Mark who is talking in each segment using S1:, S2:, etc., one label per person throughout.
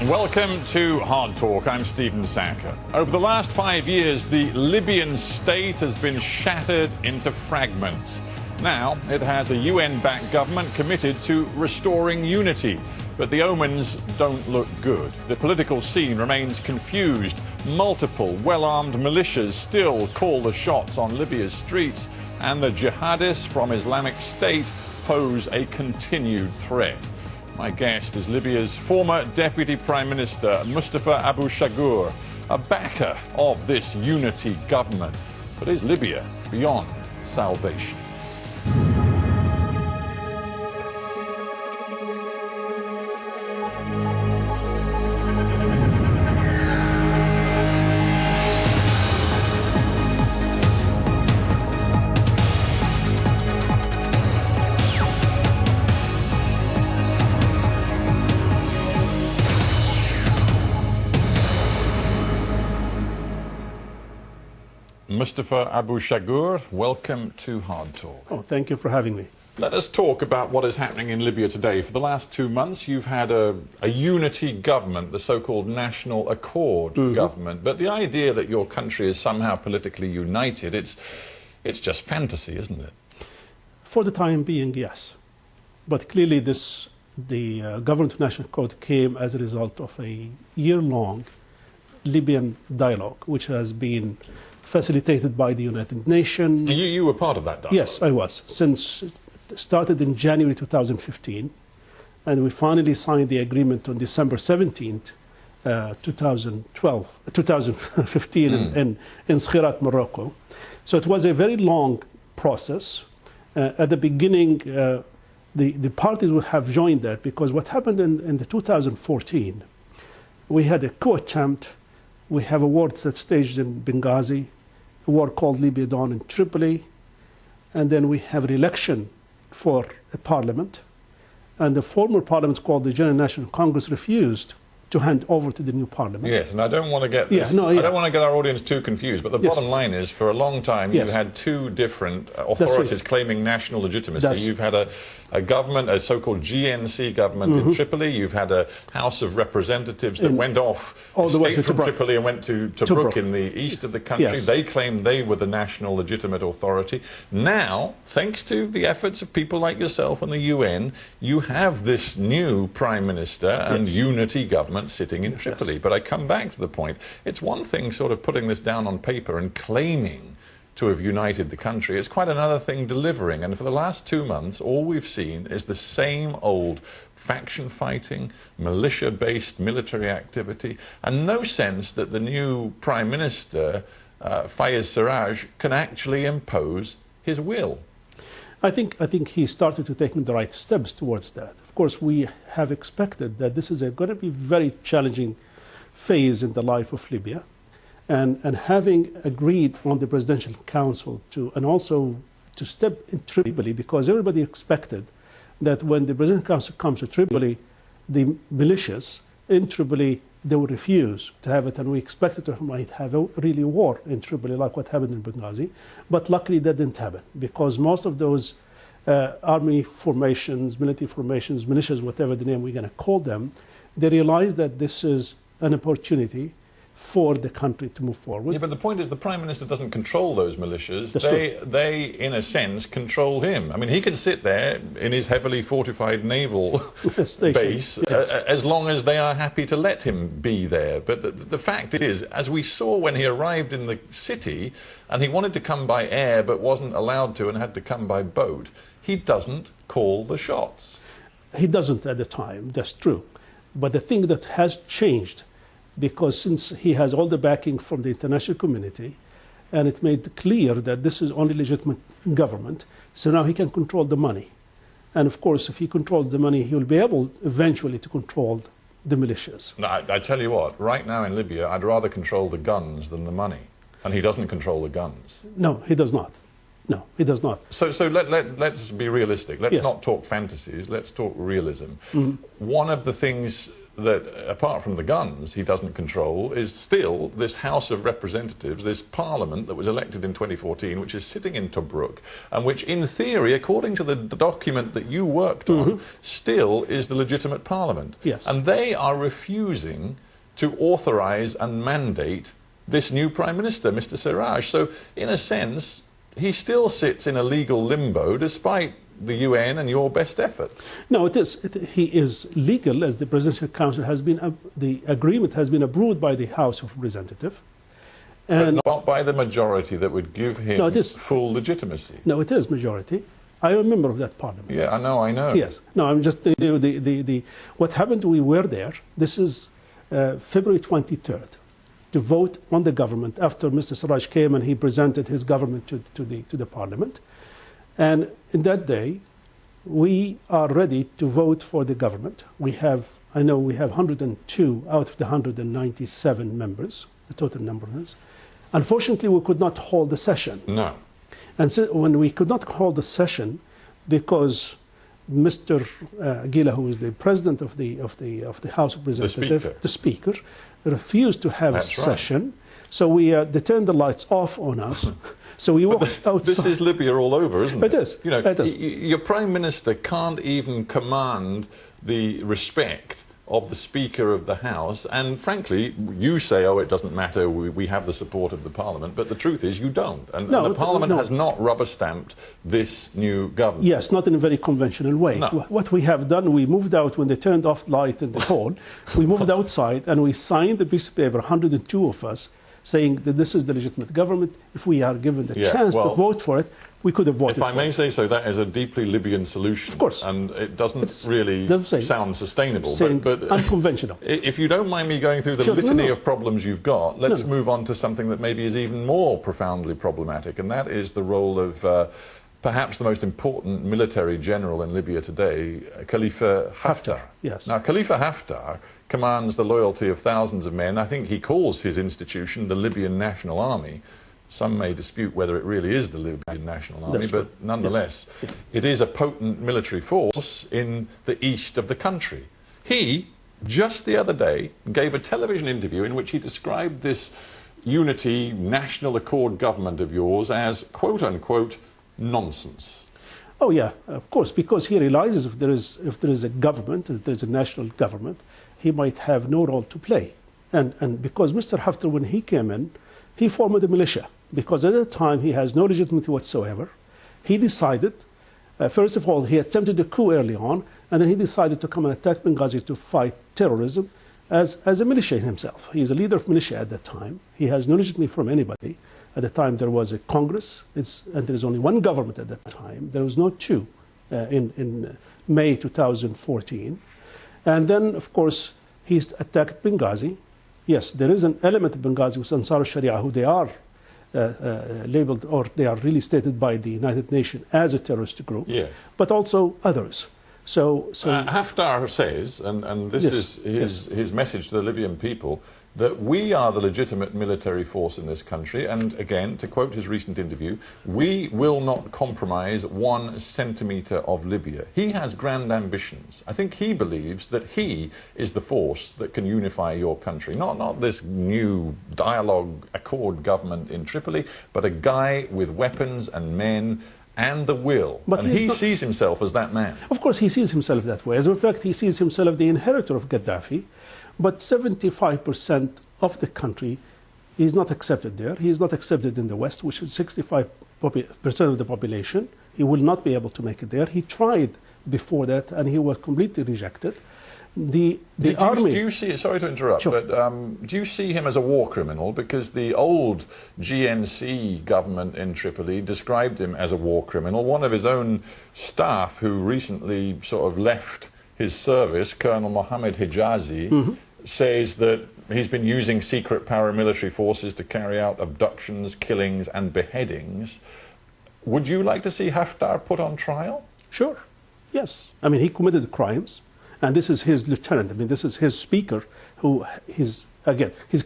S1: Welcome to Hard Talk. I'm Stephen Sacker. Over the last 5 years, the Libyan state has been shattered into fragments. Now it has a UN-backed government committed to restoring unity. But the omens don't look good. The political scene remains confused. Multiple well-armed militias still call the shots on Libya's streets, and the jihadists from Islamic State pose a continued threat. My guest is Libya's former Deputy Prime Minister, Mustafa Abushagur, a backer of this unity government. But is Libya beyond salvation? Mustafa Abushagur, welcome to Hard Talk.
S2: Oh, thank you for having me.
S1: Let us talk about what is happening in Libya today. For the last 2 months, you've had a unity government, the so-called National Accord government. But the idea that your country is somehow politically united, it's just fantasy, isn't it?
S2: For the time being, yes. But clearly the Government of National Accord came as a result of a year-long Libyan dialogue, which has been facilitated by the United Nations.
S1: You were part of that dialogue?
S2: Yes, I was. Since it started in January 2015, and we finally signed the agreement on December 17th, 2015 in Sirt, Morocco. So it was a very long process. At the beginning, the parties would have joined that because what happened in the 2014, we had a coup attempt. We have a war that staged in Benghazi, a war called Libya Dawn in Tripoli, and then we have an election for a parliament, and the former parliament called the General National Congress refused to hand over to the new parliament.
S1: Yes, and I don't want to get this, I don't want to get our audience too confused, but the bottom line is, for a long time, you had two different authorities claiming national legitimacy. You've had a government, a so-called GNC government in Tripoli. You've had a House of Representatives that went off, escaped from Tripoli and went to Tobruk in the east of the country. They claimed they were the national legitimate authority. Now, thanks to the efforts of people like yourself and the UN, you have this new Prime Minister and unity government sitting in Tripoli. But I come back to the point, it's one thing sort of putting this down on paper and claiming to have united the country. It's quite another thing delivering. And for the last 2 months, all we've seen is the same old faction fighting, militia-based military activity, and no sense that the new Prime Minister, Fayez Sarraj, can actually impose his will.
S2: I think he started to take the right steps towards that. Of course, we have expected that this is going to be a very challenging phase in the life of Libya. And having agreed on the Presidential Council and also to step in Tripoli, because everybody expected that when the Presidential Council comes to Tripoli, the militias in Tripoli, they would refuse to have it, and we expected to might have a really war in Tripoli, like what happened in Benghazi. But luckily that didn't happen, because most of those army formations, military formations, militias, whatever the name we're going to call them, they realized that this is an opportunity for the country to move forward.
S1: Yeah, but the point is the Prime Minister doesn't control those militias. They, in a sense, control him. I mean, he can sit there in his heavily fortified naval base as long as they are happy to let him be there. But the fact is, as we saw when he arrived in the city, and he wanted to come by air but wasn't allowed to and had to come by boat, he doesn't call the shots.
S2: He doesn't at the time, that's true. But the thing that has changed, because since he has all the backing from the international community, and it made clear that this is only legitimate government, so now he can control the money. And of course, if he controls the money, he will be able eventually to control the militias.
S1: I tell you what, right now in Libya, I'd rather control the guns than the money. And he doesn't control the guns.
S2: No, he does not. No, he does not.
S1: So let's be realistic. Let's not talk fantasies. Let's talk realism. One of the things that, apart from the guns he doesn't control, is still this House of Representatives, this parliament that was elected in 2014, which is sitting in Tobruk, and which, in theory, according to the document that you worked on, still is the legitimate parliament.
S2: Yes.
S1: And they are refusing to authorize and mandate this new Prime Minister, Mr. Siraj. So, in a sense, he still sits in a legal limbo, despite the UN and your best efforts.
S2: No, it is. He is legal, as the Presidential Council has been. The agreement has been approved by the House of Representatives,
S1: and but not by the majority that would give him full legitimacy.
S2: No, it is majority. I am a member of that parliament.
S1: Yeah, I know.
S2: Yes. No, I'm just what happened. We were there. This is February 23rd, to vote on the government after Mr. Siraj came and he presented his government to the parliament. And in that day, we are ready to vote for the government. I know we have 102 out of the 197 members, the total number is. Unfortunately, we could not hold the session.
S1: No.
S2: And so when we could not hold the session, because Mr. Gila, who is the president of the House of Representatives, the speaker, refused to have a session.
S1: Right.
S2: So they turned the lights off on us. So we walked outside.
S1: This is Libya all over, isn't it?
S2: It is.
S1: You know,
S2: it is.
S1: Your Prime Minister can't even command the respect of the Speaker of the House, and frankly, you say, oh, it doesn't matter, we have the support of the Parliament, but the truth is you don't. And the Parliament has not rubber-stamped this new government.
S2: Yes, not in a very conventional way.
S1: No.
S2: What we have done, we moved out when they turned off light in the hall. We moved outside and we signed the piece of paper, 102 of us, saying that this is the legitimate government. If we are given the chance to vote for it, we could have voted for it.
S1: If I may say so, that is a deeply Libyan solution.
S2: Of course.
S1: And it doesn't really sound sustainable.
S2: But unconventional.
S1: If you don't mind me going through the litany of problems you've got, let's move on to something that maybe is even more profoundly problematic, and that is the role of perhaps the most important military general in Libya today, Khalifa Haftar.
S2: Yes.
S1: Now, Khalifa Haftar commands the loyalty of thousands of men. I think he calls his institution the Libyan National Army. Some may dispute whether it really is the Libyan National Army, but nonetheless, it is a potent military force in the east of the country. He, just the other day, gave a television interview in which he described this unity, national accord government of yours as, quote-unquote, nonsense.
S2: Oh, yeah, of course, because he realizes if there is a government, if there is a national government, he might have no role to play. And because Mr. Haftar, when he came in, he formed a militia, because at that time he has no legitimacy whatsoever. He decided, first of all, he attempted a coup early on, and then he decided to come and attack Benghazi to fight terrorism as a militia himself. He is a leader of militia at that time. He has no legitimacy from anybody. At the time there was a Congress, and there is only one government at that time. There was no two in May 2014. And then, of course, he attacked Benghazi. Yes, there is an element of Benghazi with Ansar al-Sharia, who they are labeled, or they are really stated by the United Nations as a terrorist group,
S1: yes,
S2: but also others. So
S1: Haftar says, and this is his message to the Libyan people, that we are the legitimate military force in this country, and again, to quote his recent interview, we will not compromise 1 centimetre of Libya. He has grand ambitions. I think he believes that he is the force that can unify your country. Not this new dialogue accord government in Tripoli, but a guy with weapons and men and the will. But and he sees himself as that man.
S2: Of course, he sees himself that way. As a matter of fact, he sees himself the inheritor of Gaddafi. But 75% of the country is not accepted there. He is not accepted in the West, which is 65% of the population. He will not be able to make it there. He tried before that, and he was completely rejected. The army...
S1: Do you see, sorry to interrupt,
S2: sure,
S1: but do you see him as a war criminal? Because the old GNC government in Tripoli described him as a war criminal. One of his own staff, who recently sort of left his service, Colonel Mohammed Hijazi, says that he's been using secret paramilitary forces to carry out abductions, killings and beheadings. Would you like to see Haftar put on trial?
S2: Sure, yes. I mean, he committed crimes, and this is his lieutenant. I mean, this is his speaker who he's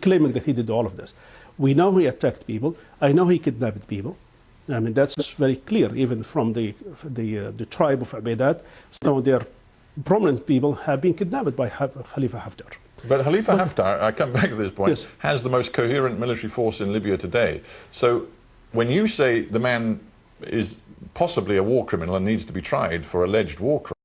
S2: claiming that he did all of this. We know he attacked people. I know he kidnapped people. I mean, that's very clear, even from the tribe of Abedat. So they're prominent people have been kidnapped by Khalifa Haftar.
S1: But Khalifa Haftar, I come back to this point, yes, has the most coherent military force in Libya today. So when you say the man is possibly a war criminal and needs to be tried for alleged war crimes,